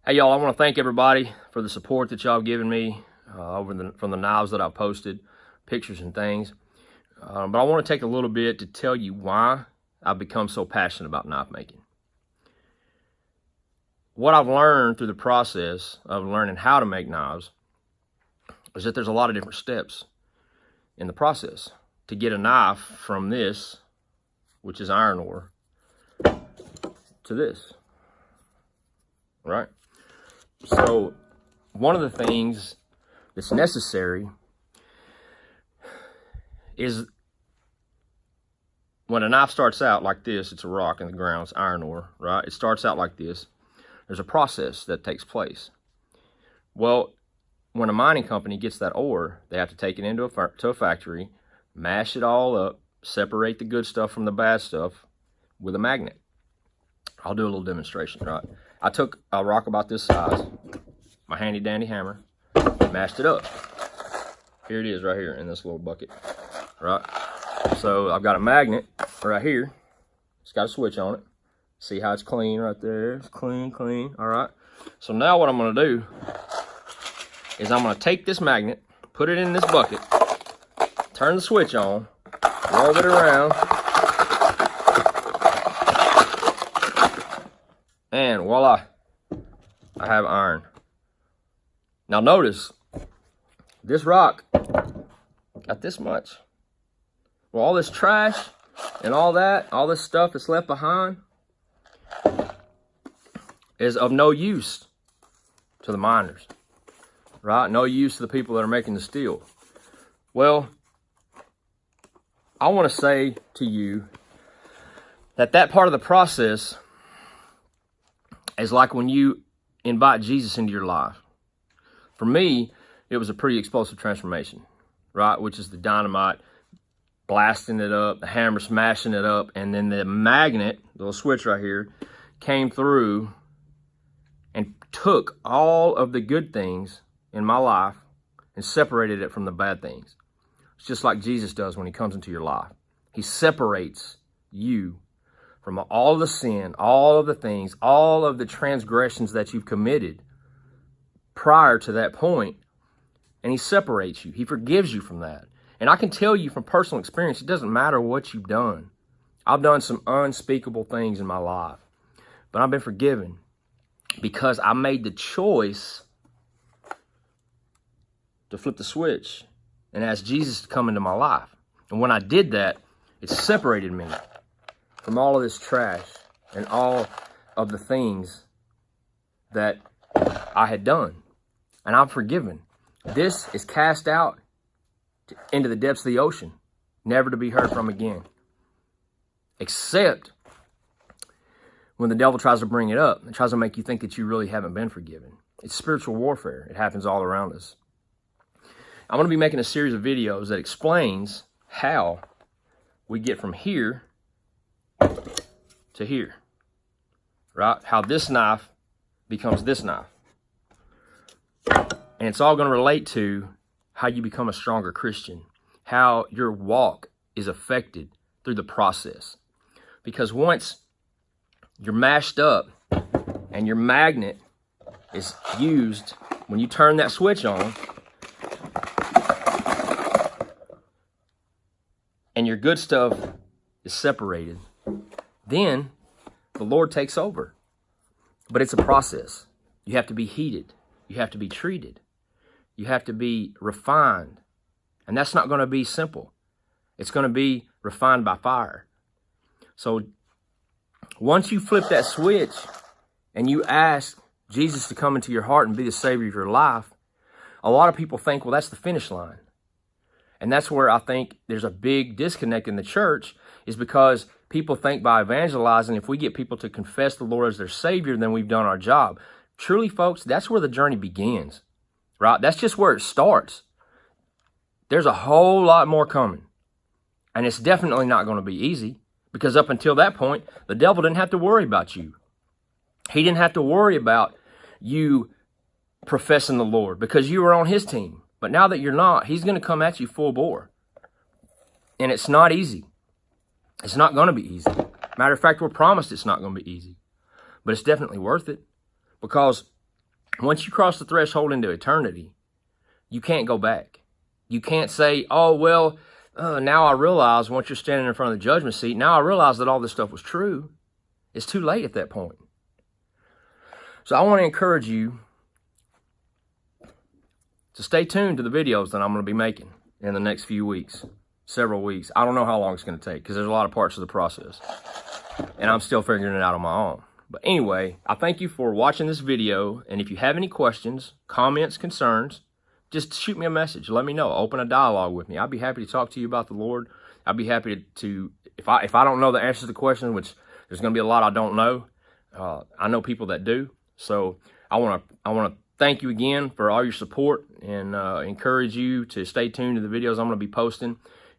Hey y'all, I want to thank everybody for the support that y'all have given me from the knives that I posted, pictures and things. But I want to take a little bit to tell you why I've become so passionate about knife making. What I've learned through the process of learning how to make knives is that there's a lot of different steps in the process to get a knife from this, which is iron ore, to this, right? So one of the things that's necessary is when a knife starts out like this, it's a rock in the ground, it's iron ore, right? It starts out like this. There's a process that takes place. Well, when a mining company gets that ore, they have to take it into a factory, mash it all up, separate the good stuff from the bad stuff with a magnet. I'll do a little demonstration, right? I took a rock about this size, my handy dandy hammer, mashed it up. Here it is right here in this little bucket, right? So I've got a magnet right here. It's got a switch on it. See how it's clean right there? It's clean, all right? So now what I'm gonna do is I'm gonna take this magnet, put it in this bucket, turn the switch on, roll it around, and voila, I have iron. Now notice, this rock got this much. Well, all this trash and all this stuff that's left behind is of no use to the miners, right? No use to the people that are making the steel. Well, I want to say to you that part of the process is like when you invite Jesus into your life. For me, it was a pretty explosive transformation, right? Which is the dynamite, blasting it up, the hammer smashing it up, and then the magnet, the little switch right here, came through and took all of the good things in my life and separated it from the bad things. It's just like Jesus does when he comes into your life. He separates you from all of the sin, all of the things, all of the transgressions that you've committed prior to that point, and he separates you. He forgives you from that. And I can tell you from personal experience, it doesn't matter what you've done. I've done some unspeakable things in my life, but I've been forgiven because I made the choice to flip the switch and ask Jesus to come into my life. And when I did that, it separated me from all of this trash and all of the things that I had done. And I'm forgiven. This is cast out into the depths of the ocean, never to be heard from again. Except when the devil tries to bring it up and tries to make you think that you really haven't been forgiven. It's spiritual warfare. It happens all around us. I'm going to be making a series of videos that explains how we get from here to here, right? How this knife becomes this knife. And it's all going to relate to how you become a stronger Christian, how your walk is affected through the process. Because once you're mashed up and your magnet is used, when you turn that switch on, and your good stuff is separated, then the Lord takes over. But it's a process. You have to be heated. You have to be treated. You have to be refined. And that's not going to be simple. It's going to be refined by fire. So once you flip that switch and you ask Jesus to come into your heart and be the Savior of your life, a lot of people think, well, that's the finish line. And that's where I think there's a big disconnect in the church, is because people think by evangelizing, if we get people to confess the Lord as their Savior, then we've done our job. Truly, folks, that's where the journey begins, right? That's just where it starts. There's a whole lot more coming. And it's definitely not going to be easy, because up until that point, the devil didn't have to worry about you. He didn't have to worry about you professing the Lord because you were on his team. But now that you're not, he's going to come at you full bore. And it's not easy. It's not going to be easy. Matter of fact, we're promised it's not going to be easy. But it's definitely worth it, because Once you cross the threshold into eternity, you can't go back. You can't say, oh, well, now I realize, once you're standing in front of the judgment seat, now I realize that all this stuff was true. It's too late at that point. So I want to encourage you to stay tuned to the videos that I'm going to be making in the next few weeks, several weeks. I don't know how long it's going to take because there's a lot of parts of the process, and I'm still figuring it out on my own. But anyway, I thank you for watching this video, and if you have any questions, comments, concerns, just shoot me a message. Let me know. Open a dialogue with me. I'd be happy to talk to you about the Lord. I'd be happy to if I don't know the answer to the question, which there's going to be a lot I don't know. I know people that do. So I want to thank you again for all your support, and encourage you to stay tuned to the videos I'm going to be posting.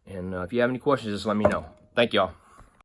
And if you have any questions, just let me know. Thank y'all.